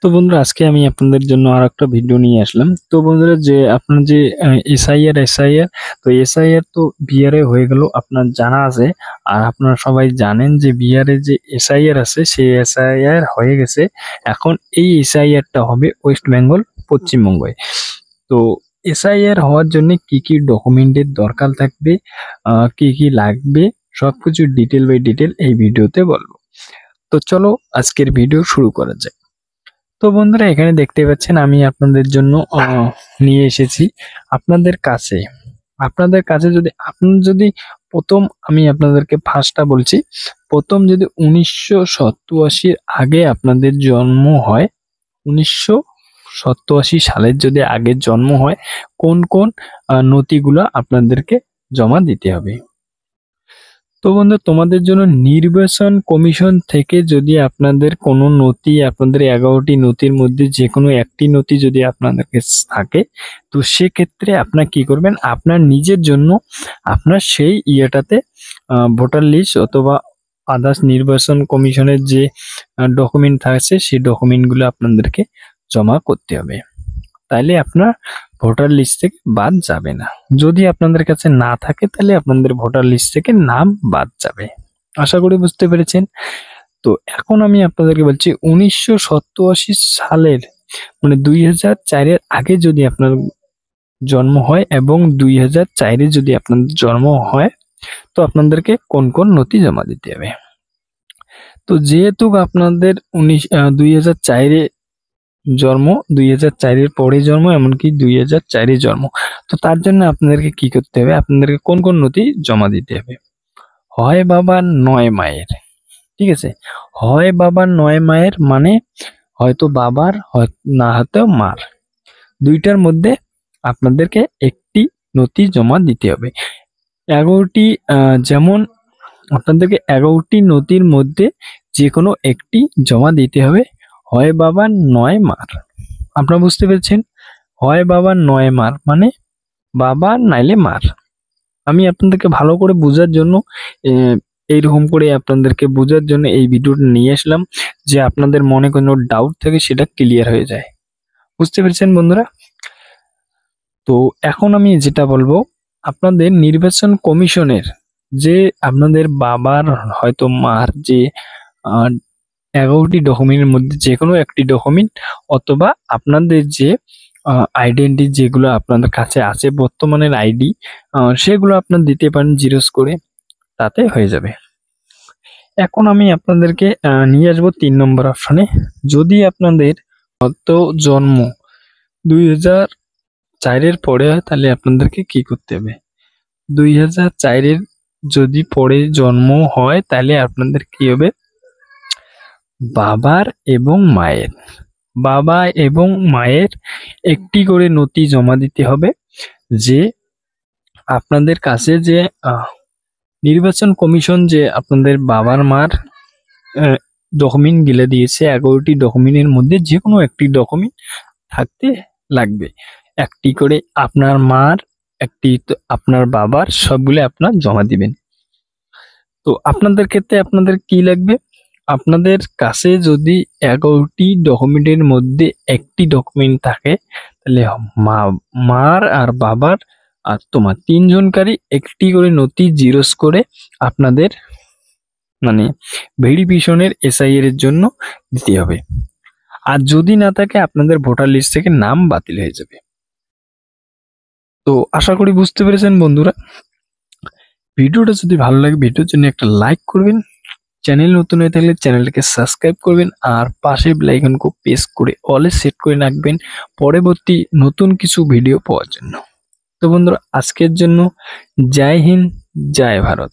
তো বন্ধুরা, আজকে আমি আপনাদের জন্য আর একটা ভিডিও নিয়ে আসলাম। তো বন্ধুরা, যে আপনার যে এসআইআর তো এসআইআর তো বিহারে হয়ে গেল, আপনার জানা আছে। আর আপনারা সবাই জানেন যে বিহারে যে এসআইআর আছে সেই এসআইআর হয়ে গেছে। এখন এই এসআইআরটা হবে ওয়েস্ট বেঙ্গল, পশ্চিমবঙ্গে। তো এসআইআর হওয়ার জন্য কি কি ডকুমেন্টের দরকার থাকবে, কি কি লাগবে, সবকিছু ডিটেল বাই ডিটেল এই ভিডিওতে বলবো। তো চলো আজকের ভিডিও শুরু করা যাক। তো বন্ধুরা, এখানে দেখতে পাচ্ছেন আমি আপনাদের জন্য নিয়ে এসেছি আপনাদের কাছে যদি প্রথম আমি আপনাদেরকে ফার্স্টটা বলছি। প্রথম যদি 1987 আগে আপনাদের জন্ম হয়, 1987 সালের যদি আগে জন্ম হয়, কোন কোন নথিগুলো আপনাদেরকে জমা দিতে হবে। তো বন্ধু, তোমাদের জন্য নির্বাচন কমিশন থেকে যদি আপনাদের কোনো নথি, আপনাদের 11টি নথির মধ্যে যে কোনো একটি নথি যদি আপনাদের কাছে থাকে, তো সেক্ষেত্রে আপনার কি করবেন, আপনার নিজের জন্য আপনার সেই ইয়েটাতে ভোটার লিস্ট অথবা আদার্স নির্বাচন কমিশনের যে ডকুমেন্ট থাকছে সেই ডকুমেন্টগুলো আপনাদেরকে জমা করতে হবে। তাইলে আপনার ভোটার লিস্ট থেকে বাদ যাবে না। যদি আপনাদের কাছে না থাকে তাহলে আপনাদের ভোটার লিস্ট থেকে নাম বাদ যাবে। আশা করি বুঝতে পেরেছেন। তো এখন আমি আপনাদেরকে বলছি 1987 সালের মানে 2004-এর আগে যদি আপনার জন্ম হয় এবং 2004-এ যদি আপনাদের জন্ম হয়, তো আপনাদেরকে কোন কোন নথি জমা দিতে হবে। তো যেহেতু আপনাদের 2004-এ জন্ম, 2004-এর পরে জন্ম, এমনকি 2004-এ জন্ম, তো তার জন্য আপনাদেরকে কি করতে হবে, আপনাদেরকে কোন কোন নথি জমা দিতে হবে। হয় বাবার নয় মায়ের, ঠিক আছে, হয় বাবার নয় মায়ের মানে হয়তো বাবার না হতেও মার, দুইটার মধ্যে আপনাদেরকে একটি নথি জমা দিতে হবে। 11টি যেমন আপনাদেরকে 11টি নথির মধ্যে যে কোনো একটি জমা দিতে হবে। হয় বাবার নয় মার, আপনারা বুঝতে পেরেছেন, হয় বাবার নয় মার মানে বাবা নাইলে মার। আমি আপনাদেরকে ভালো করে বোঝার জন্য এইরকম করে আপনাদেরকে বোঝার জন্য এই ভিডিওটা নিয়ে আসলাম, যে আপনাদের মনে কোনো ডাউট থাকে সেটা ক্লিয়ার হয়ে যায়। বুঝতে পেরেছেন বন্ধুরা? তো এখন আমি যেটা বলবো, আপনাদের নির্বাচন কমিশনের যে আপনাদের বাবার হয়তো মার যে 11টি ডকুমেন্টের মধ্যে যে কোনো একটি ডকুমেন্ট, অথবা আপনাদের যে আইডেন্টি যেগুলো আপনাদের কাছে আছে, বর্তমানের আইডি, সেগুলো আপনার দিতে পারেন জেরক্স করে, তাতে হয়ে যাবে। এখন আমি আপনাদেরকে নিয়ে আসবো 3 নম্বর অপশনে। যদি আপনাদের হয়তো জন্ম 2004-এর পরে হয়, তাহলে আপনাদেরকে কি করতে হবে, 2004-এর যদি পরে জন্ম হয় তাহলে আপনাদের কি হবে, বাবা এবং মায়ের একটি করে নথি জমা দিতে হবে। যে আপনাদের কাছে যে নির্বাচন কমিশন যে আপনাদের বাবার মার ডকুমেন্ট গিলে দিয়েছে, 11টি ডকুমেন্টের মধ্যে যে কোনো একটি ডকুমেন্ট থাকতে লাগবে। একটি করে আপনার মার, একটি আপনার বাবার, সবগুলো আপনার জমা দিবেন। তো আপনাদের ক্ষেত্রে আপনাদের কি লাগবে, আপনাদের কাছে যদি 11টি ডকুমেন্টের মধ্যে একটি ডকুমেন্ট থাকে, তাহলে মার আর বাবার আর তোমার 3 জনকারই একটি করে নথি জেরক্স করে আপনাদের মানে ভেরিফিকেশনের এসআইআর এর জন্য দিতে হবে। আর যদি না থাকে, আপনাদের ভোটার লিস্ট থেকে নাম বাতিল হয়ে যাবে। তো আশা করি বুঝতে পেরেছেন বন্ধুরা। ভিডিওটা যদি ভালো লাগে, ভিডিওর জন্য একটা লাইক করবেন, চ্যানেল নতুন হয়ে থাকলে চ্যানেলটাকে সাবস্ক্রাইব করবেন, আর পাশে বেল আইকনকে প্রেস করে অলে সেট করে রাখবেন পরবর্তী নতুন কিছু ভিডিও পাওয়ার জন্য। তো বন্ধুরা, আজকের জন্য জয় হিন্দ, জয় ভারত।